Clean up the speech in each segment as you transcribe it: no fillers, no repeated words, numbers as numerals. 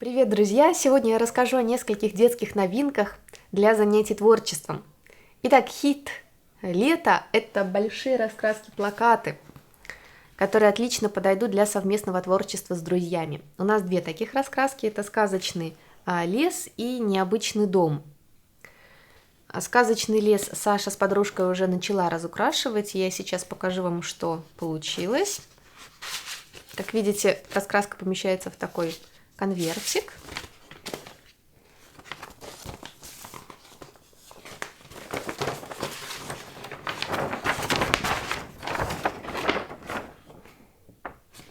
Привет, друзья! Сегодня я расскажу о нескольких детских новинках для занятий творчеством. Итак, хит лета – это большие раскраски-плакаты, которые отлично подойдут для совместного творчества с друзьями. У нас две таких раскраски – это сказочный лес и необычный дом. Сказочный лес Саша с подружкой уже начала разукрашивать, и я сейчас покажу вам, что получилось. Как видите, раскраска помещается в такой конвертик.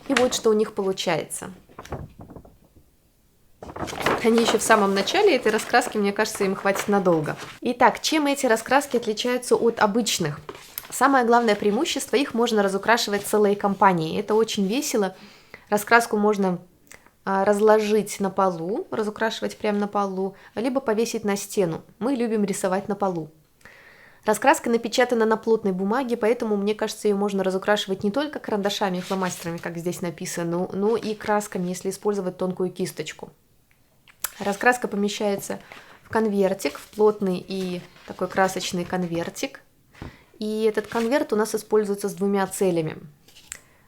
И вот что у них получается. Они еще в самом начале этой раскраски, мне кажется, им хватит надолго. Итак, чем эти раскраски отличаются от обычных? Самое главное преимущество – их можно разукрашивать целой компанией. Это очень весело. Раскраску можно разложить на полу, разукрашивать прямо на полу, либо повесить на стену. Мы любим рисовать на полу. Раскраска напечатана на плотной бумаге, поэтому, мне кажется, ее можно разукрашивать не только карандашами и фломастерами, как здесь написано, но и красками, если использовать тонкую кисточку. Раскраска помещается в конвертик, в плотный и такой красочный конвертик. И этот конверт у нас используется с двумя целями.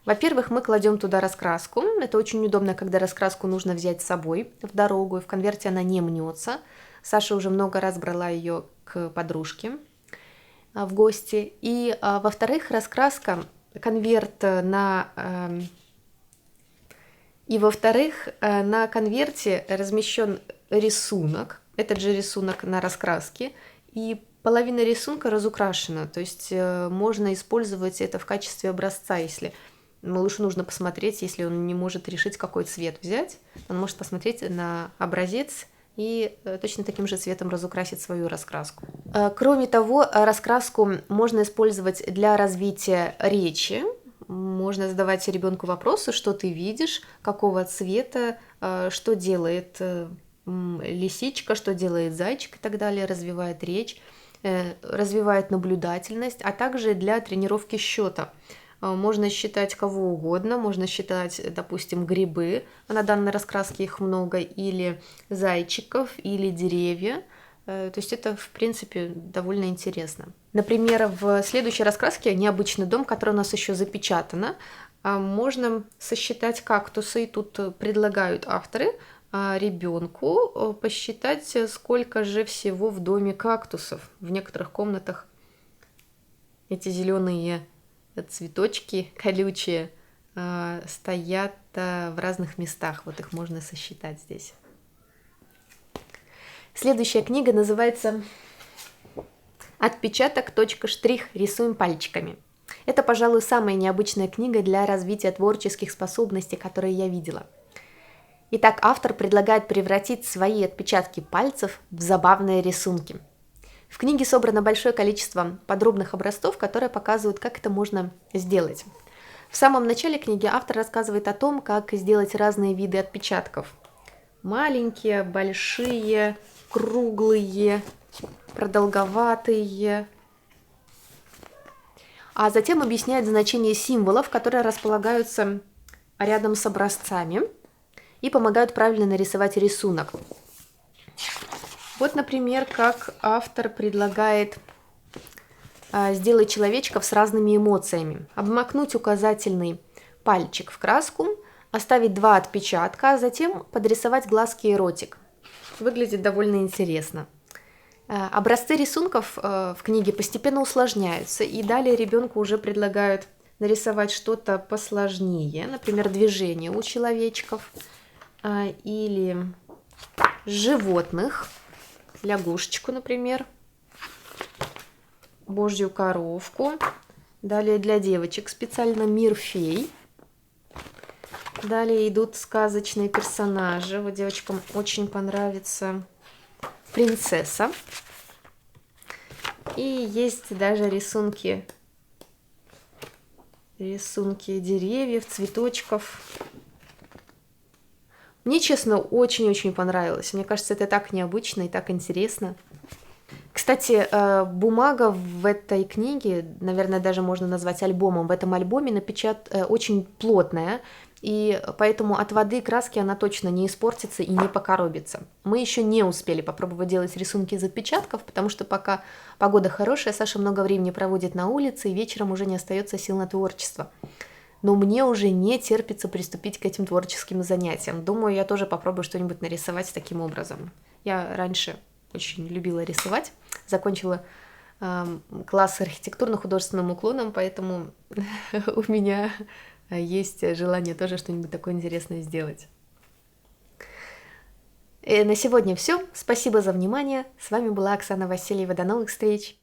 Во-первых, мы кладем туда раскраску. Это очень удобно, когда раскраску нужно взять с собой в дорогу, и в конверте она не мнется. Саша уже много раз брала ее к подружке в гости. И во-вторых, раскраска, конверт на... И во-вторых, на конверте размещен рисунок. Этот же рисунок на раскраске. И половина рисунка разукрашена. То есть можно использовать это в качестве образца, если... Малышу нужно посмотреть, если он не может решить, какой цвет взять. Он может посмотреть на образец и точно таким же цветом разукрасить свою раскраску. Кроме того, раскраску можно использовать для развития речи. Можно задавать ребенку вопросы, что ты видишь, какого цвета, что делает лисичка, что делает зайчик и так далее. Развивает речь, развивает наблюдательность, а также для тренировки счета. Можно считать кого угодно, можно считать, допустим, грибы, а на данной раскраске их много, или зайчиков, или деревья. То есть это, в принципе, довольно интересно. Например, в следующей раскраске «Необычный дом», который у нас еще запечатано, можно сосчитать кактусы. И тут предлагают авторы ребенку посчитать, сколько же всего в доме кактусов. В некоторых комнатах эти зеленые цветочки колючие стоят в разных местах. Вот их можно сосчитать здесь. Следующая книга называется «Отпечаток. Штрих. Рисуем пальчиками». Это, пожалуй, самая необычная книга для развития творческих способностей, которые я видела. Итак, автор предлагает превратить свои отпечатки пальцев в забавные рисунки. В книге собрано большое количество подробных образцов, которые показывают, как это можно сделать. В самом начале книги автор рассказывает о том, как сделать разные виды отпечатков. Маленькие, большие, круглые, продолговатые. А затем объясняет значение символов, которые располагаются рядом с образцами и помогают правильно нарисовать рисунок. Вот, например, как автор предлагает сделать человечков с разными эмоциями. Обмакнуть указательный пальчик в краску, оставить 2 отпечатка, а затем подрисовать глазки и ротик. Выглядит довольно интересно. Образцы рисунков в книге постепенно усложняются, и далее ребенку уже предлагают нарисовать что-то посложнее, например, движение у человечков или животных. Лягушечку, например, божью коровку. Далее для девочек специально мир фей. Далее идут сказочные персонажи. Вот девочкам очень понравится принцесса. И есть даже рисунки деревьев, цветочков. Мне, честно, очень-очень понравилось. Мне кажется, это так необычно и так интересно. Кстати, бумага в этой книге, наверное, даже можно назвать альбомом. В этом альбоме очень плотная. и поэтому от воды краски она точно не испортится и не покоробится. Мы еще не успели попробовать делать рисунки из отпечатков, потому что пока погода хорошая, Саша много времени проводит на улице, и вечером уже не остается сил на творчество. Но мне уже не терпится приступить к этим творческим занятиям. Думаю, я тоже попробую что-нибудь нарисовать таким образом. Я раньше очень любила рисовать, закончила класс с архитектурно-художественным уклоном, поэтому у меня есть желание тоже что-нибудь такое интересное сделать. На сегодня все. Спасибо за внимание. С вами была Оксана Васильева. До новых встреч!